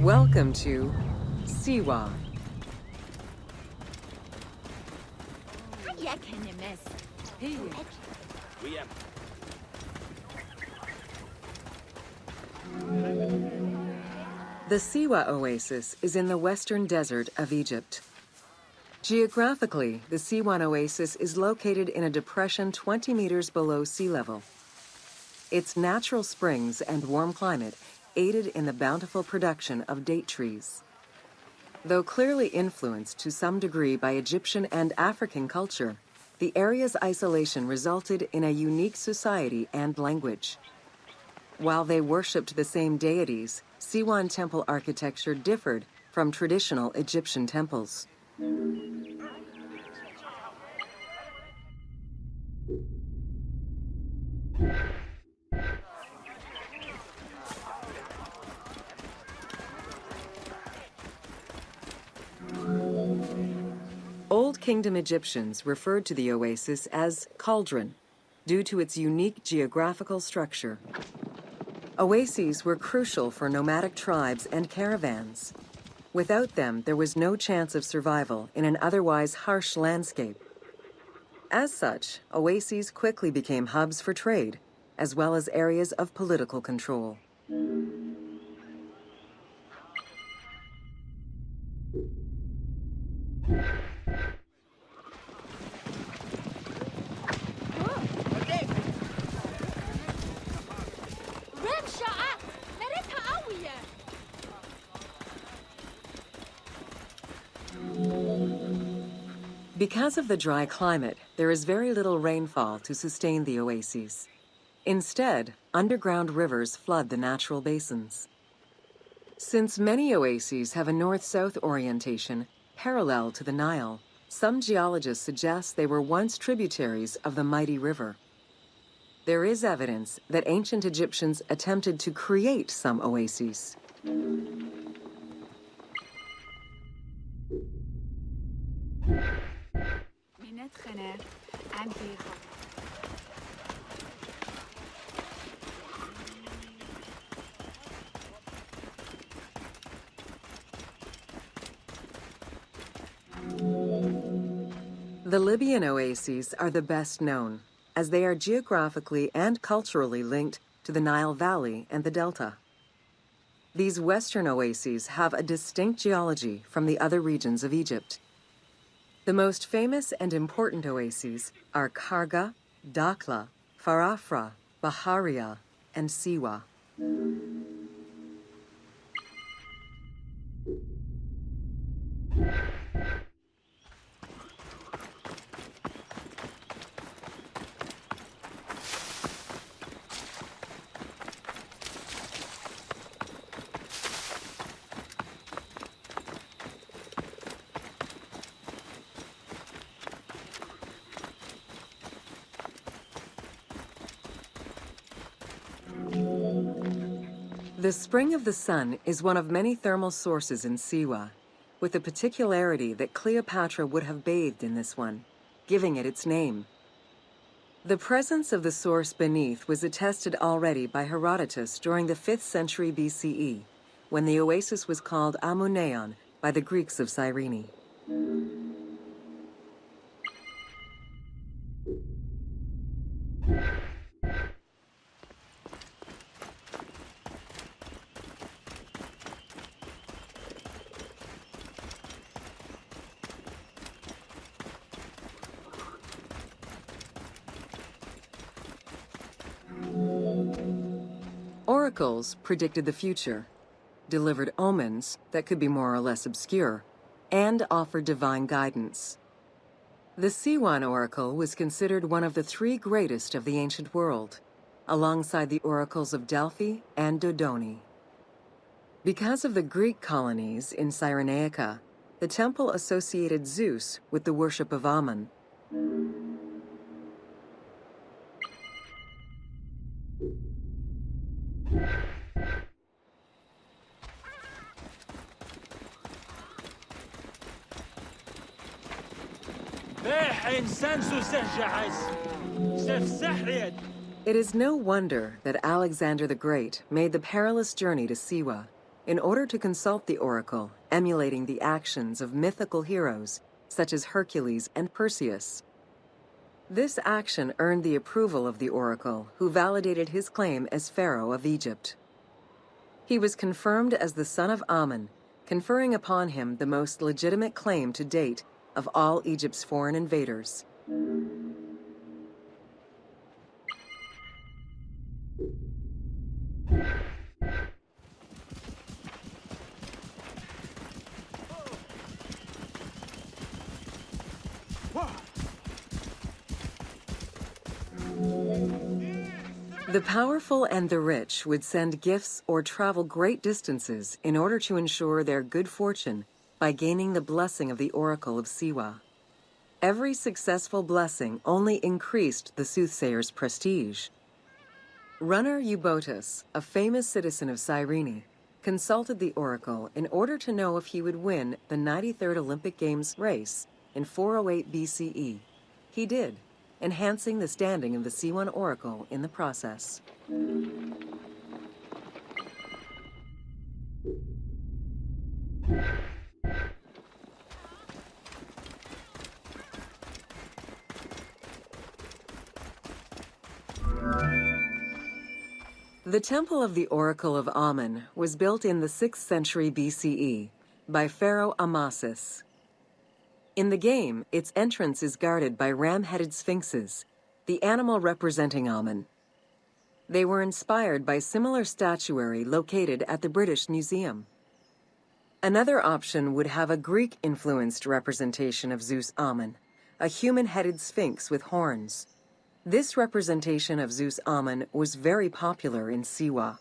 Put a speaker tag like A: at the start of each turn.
A: Welcome to Siwa. The Siwa Oasis is in the western desert of Egypt. Geographically, the Siwan Oasis is located in a depression 20 meters below sea level. Its natural springs and warm climate aided in the bountiful production of date trees. Though clearly influenced to some degree by Egyptian and African culture, the area's isolation resulted in a unique society and language. While they worshipped the same deities, Siwan temple architecture differed from traditional Egyptian temples. Old Kingdom Egyptians referred to the oasis as cauldron, due to its unique geographical structure. Oases were crucial for nomadic tribes and caravans. Without them, there was no chance of survival in an otherwise harsh landscape. As such, oases quickly became hubs for trade, as well as areas of political control. Because of the dry climate, there is very little rainfall to sustain the oases. Instead, underground rivers flood the natural basins. Since many oases have a north-south orientation parallel to the Nile, some geologists suggest they were once tributaries of the mighty river. There is evidence that ancient Egyptians attempted to create some oases. The Libyan oases are the best known, as they are geographically and culturally linked to the Nile Valley and the Delta. These western oases have a distinct geology from the other regions of Egypt. The most famous and important oases are Karga, Dakhla, Farafra, Baharia, and Siwa. The Spring of the Sun is one of many thermal sources in Siwa, with the particularity that Cleopatra would have bathed in this one, giving it its name. The presence of the source beneath was attested already by Herodotus during the 5th century BCE, when the oasis was called Amuneion by the Greeks of Cyrene. Oracles predicted the future, delivered omens that could be more or less obscure, and offered divine guidance. The Siwan Oracle was considered one of the 3 greatest of the ancient world, alongside the oracles of Delphi and Dodoni. Because of the Greek colonies in Cyrenaica, the temple associated Zeus with the worship of Ammon. It is no wonder that Alexander the Great made the perilous journey to Siwa, in order to consult the oracle, emulating the actions of mythical heroes such as Hercules and Perseus. This action earned the approval of the oracle, who validated his claim as Pharaoh of Egypt. He was confirmed as the son of Amun, conferring upon him the most legitimate claim to date of all Egypt's foreign invaders. The powerful and the rich would send gifts or travel great distances in order to ensure their good fortune by gaining the blessing of the Oracle of Siwa. Every successful blessing only increased the soothsayer's prestige. Runner Eubotus, a famous citizen of Cyrene, consulted the oracle in order to know if he would win the 93rd Olympic Games race in 408 BCE. He did, enhancing the standing of the C1 oracle in the process. The Temple of the Oracle of Amun was built in the 6th century BCE by Pharaoh Amasis. In the game, its entrance is guarded by ram-headed sphinxes, the animal representing Amun. They were inspired by similar statuary located at the British Museum. Another option would have a Greek-influenced representation of Zeus Amun, a human-headed sphinx with horns. This representation of Zeus Amun was very popular in Siwa.